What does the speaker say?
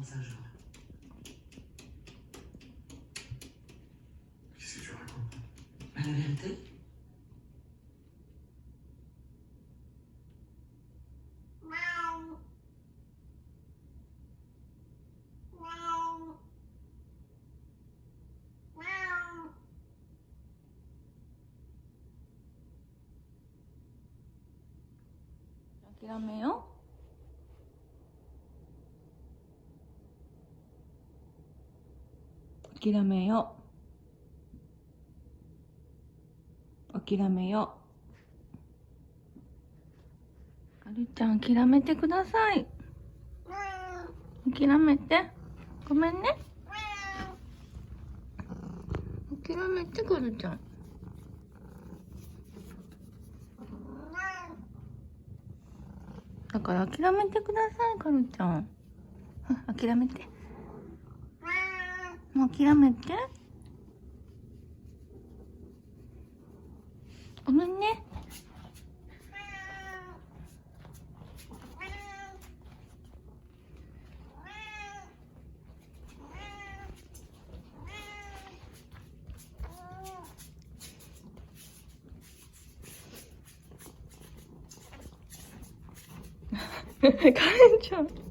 pense à Jean. Qu'est-ce que tu racontes? La vérité?諦めよう。諦めよう。諦めよう。かるちゃん、諦めてください。諦めて。ごめんね。諦めて、かるちゃん。だから諦めてください、かるちゃん。諦めて。もう諦めて。ごめんね。かるちゃん。